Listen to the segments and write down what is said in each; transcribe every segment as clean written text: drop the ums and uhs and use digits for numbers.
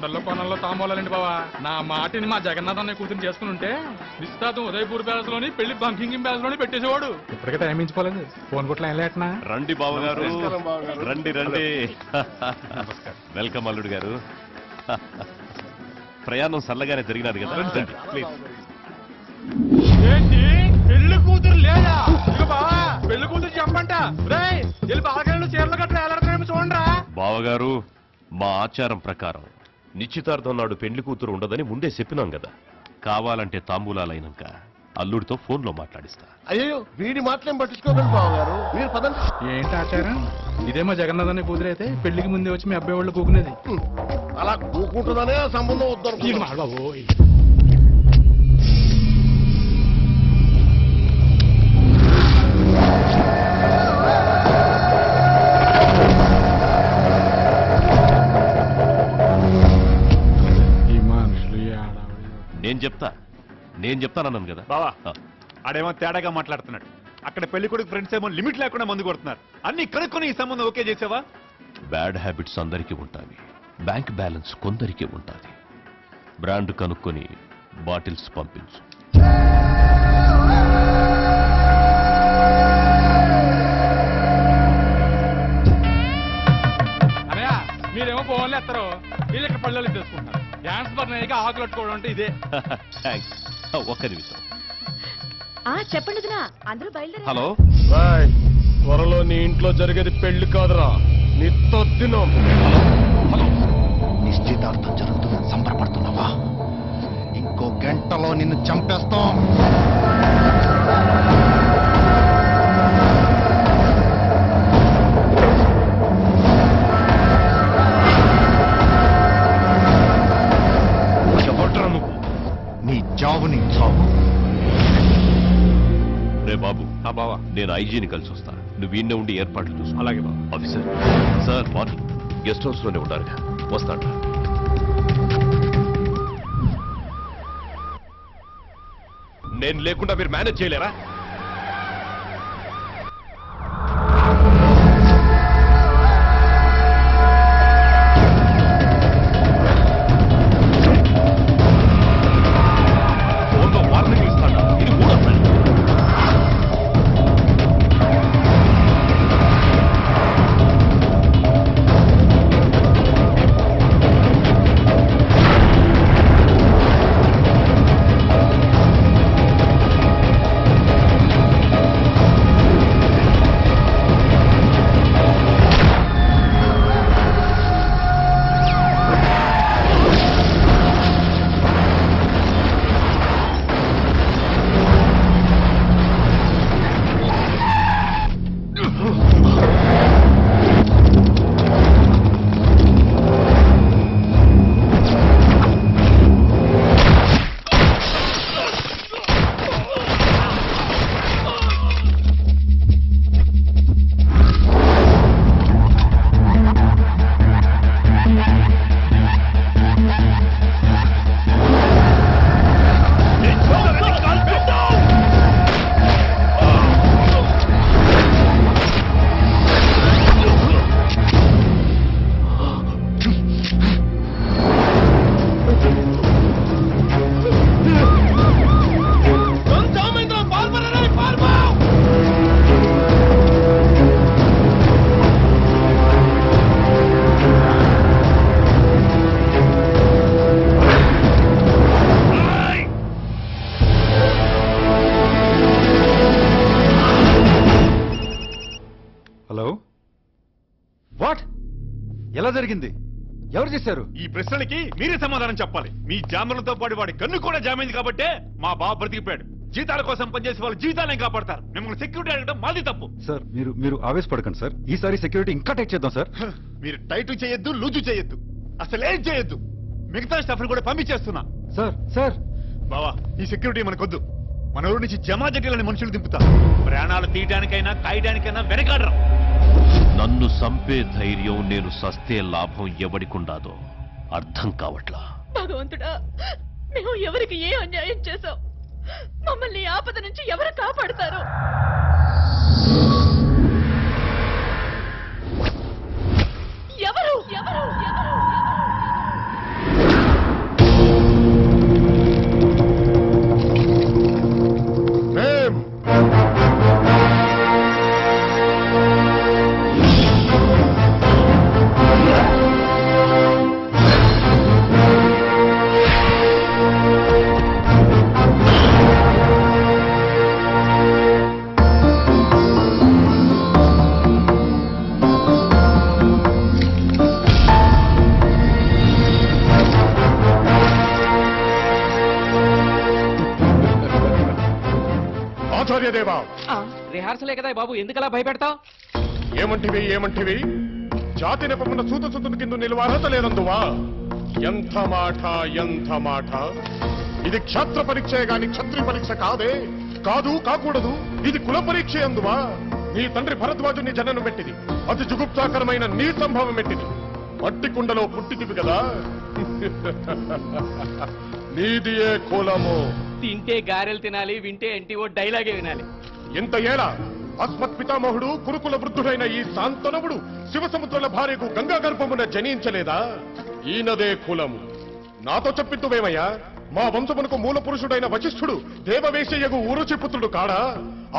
కొండల్లో కొనల్లో తాంబోలాలండి బావా. నా మాటిని మా జగన్నాథ్ అన్నయ్య కూతురు చేసుకుని ఉంటే నిశ్చితార్థం ఉదయపూర్ ప్యాలెస్ లోని పెళ్లి బంకింగ్ ప్యాలెస్ లోని పెట్టేసేవాడు. ఇప్పటికే టైం మించిపోలేదు. ఫోన్ కొట్ల వెళ్ళేటనా? రండి బావ గారు, రండి రండి. వెల్కమ్ అల్లుడు గారు. ప్రయాణం సల్లగానే జరిగినది కదా. రండి ప్లీజ్. ఏంటి పెళ్లి కూతురు లేదా? బావా పెళ్లి కూతురు చెప్పంట. వెళ్ళి బాగా చీరలు గట్రా ఎలాడతారేమో చూడండి. బావగారు, మా ఆచారం ప్రకారం నిశ్చితార్థం నాడు పెళ్లి కూతురు ఉండదని ముందే చెప్పినాం కదా. కావాలంటే తాంబూలాలైనాక అల్లుడితో ఫోన్లో మాట్లాడిస్తా. అయ్యో వీడి మాటలేం పట్టించుకోకండి బావగారు, మీరు పదండి. ఏంటి ఆచారం? ఇదే మా జగన్నాథ్ అనే కూతురు అయితే పెళ్లికి ముందే వచ్చి మీ అబ్బాయి వాళ్ళు కూకునేది. అలా కూకుంటుందనే సంబంధం వద్దు. బాబోయ్ నేను చెప్తానన్నాను కదా బావా. ఆడేమో తేడాగా మాట్లాడుతున్నాడు. అక్కడ పెళ్లి కొడుకు ఫ్రెండ్స్ ఏమో లిమిట్ లేకుండా మందు కొడుతున్నారు. అన్ని కనుక్కొని ఈ సంబంధం ఓకే చేసావా? బ్యాడ్ హ్యాబిట్స్ అందరికీ ఉంటాయి, బ్యాంక్ బ్యాలెన్స్ కొందరికి ఉంటుంది. బ్రాండ్ కనుక్కొని బాటిల్స్ పంపించు. అనయ్య మీరేమో ఫోన్లు ఎత్తారు, వీళ్ళు ఇక్కడ పళ్ళు చేసుకుంటారు. డాన్స్ బర్నయ్యకి ఆకులు కట్టుకోవడం అంటే ఇదే. థ్యాంక్స్. ఒక్క నిమిషం. చెప్పండి అందరూ బయలుదేరారు. హలో. త్వరలో నీ ఇంట్లో జరిగేది పెళ్లి కాదురా, నీ తద్దినం. నిశ్చితార్థం జరుగుతుందని సంబరపడుతున్నావా? ఇంకో గంటలో నిన్ను చంపేస్తాం. ఎవడ్రా నువ్వు? నీ చావుని చావు. రే బాబు. బావా, నేను ఐజీని కలిసి వస్తా. నువ్వు ఈయన ఉండి ఏర్పాట్లు చూసుకో. అలాగే బాబు. Officer sir, morning guest house లోనే ఉండాలిగా. వస్తాడు. నేను లేకుండా మీరు మేనేజ్ చేయలేరా? ఫోన్లో వార్నింగ్ ఇస్తాడా? ఇది కూడా ఎలా జరిగింది? ఎవరు చేశారు? ఈ ప్రశ్నలకి మీరే సమాధానం చెప్పాలి. మీ జామర్లతో పాటు వాడి గన్ను కూడా జామైంది కాబట్టే మా బాబు బ్రతికిపోయాడు. జీతాల కోసం పనిచేసే వాళ్ళు జీతాలే కాపాడతారు. మిమ్మల్ని సెక్యూరిటీ అడగడం మాది తప్పు. సార్ మీరు ఆవేశపడకండి సార్. ఈసారి సెక్యూరిటీ ఇంకా టైట్ చేద్దాం సార్. మీరు టైట్ చేయొద్దు, లూజు చేయొద్దు, అసలేం చేయొద్దు. మిగతా స్టాఫ్ కూడా పంపించేస్తున్నా. సార్ బావా, ఈ సెక్యూరిటీ మనకొద్దు. మన ఊరి నుంచి జమాజటీలని మనుషులు దింపుతా. ప్రాణాలు తీయడానికైనా కాయడానికైనా వెనకాడరా. నన్ను సంపే ధైర్యం నేను సస్తే లాభం ఎవడికుండాదో అర్థం కావట్లా. భగవంతుడా, మేము ఎవరికి ఏ అన్యాయం చేశాం? మమ్మల్ని ఆపద నుంచి ఎవరు కాపాడతారు? ఎవరు ఎవరు ఎవరు ఆచార్యదేవా రిహార్సలే కదా బాబు, ఎందుకలా భయపెడతావు? ఏమంటివి జాతి నెపమున్న సూత సుతుని కింద నిలువ అర్హత లేనందువా? ఎంత మాట ఇది క్షాత్ర పరీక్షే గాని క్షత్రియ పరీక్ష కాదే. కాకూడదు. ఇది కుల పరీక్ష అందువా? నీ తండ్రి భరద్వాజుని జననం పెట్టింది, అతి జుగుప్సాకరమైన నీ సంభవం పెట్టింది. మట్టి కుండలో పుట్టితివి కదా. నీది ఏ కులము? తింటే గారెలు తినాలి, వింటే ఎన్టీఓ డైలాగే వినాలి. ఎంత ఏళ అస్మత్ పితామహుడు కురుకుల వృద్ధుడైన ఈ శాంతనవుడు శివసముద్రుల భార్యకు గంగా గర్భమున జనించలేదా? ఈయనదే కులము. నాతో చెప్పింతువేమయ్యా? మా వంశమునకు మూల పురుషుడైన వశిష్ఠుడు దేవవేశయ్యకు ఊరుచిపుత్రుడు కాడా?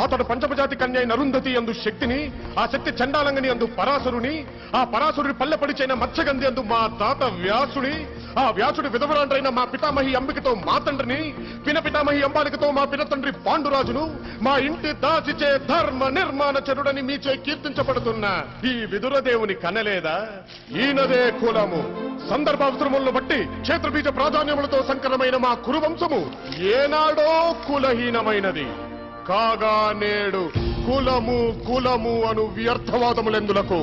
అతడు పంచమజాతి కన్య నరుంధతి అందు శక్తిని, ఆ శక్తి చండాలంగని అందు పరాశరుని, ఆ పరాశరుడి పల్లెపడిచైన మత్స్యగంధి అందు మా తాత వ్యాసుడి, ఆ వ్యాసుడి విధవరాండ్రైన మా పితామహి అంబికతో మా తండ్రిని, పిన పితామహి అంబాలికతో మా పినతండ్రి పాండురాజును, మా ఇంటి దాచిచే ధర్మ నిర్మాణ చరుడని మీచే కీర్తించబడుతున్న ఈ విదురదేవుని కనలేదా? ఈయనదే కులము. సందర్భావసరములను బట్టి క్షేత్రబీజ ప్రాధాన్యములతో సంకరమైన మా కురువంశము ఏనాడో కులహీనమైనది కాగా నేడు కులము అను వ్యర్థవాదములెందులకు?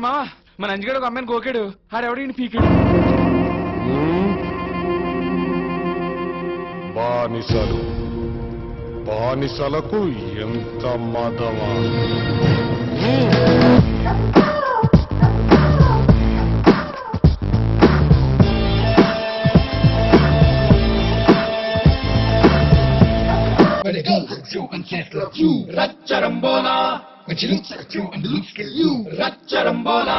మా మన అంజగడు ఒక అమ్మాయిని గోకాడు, ఆడెవడి పీకాడు. బానిసలకు ఎంత మదవా! But it goes at you and can't look you. Ratcharambola. When she looks at you and looks at you. Ratcharambola.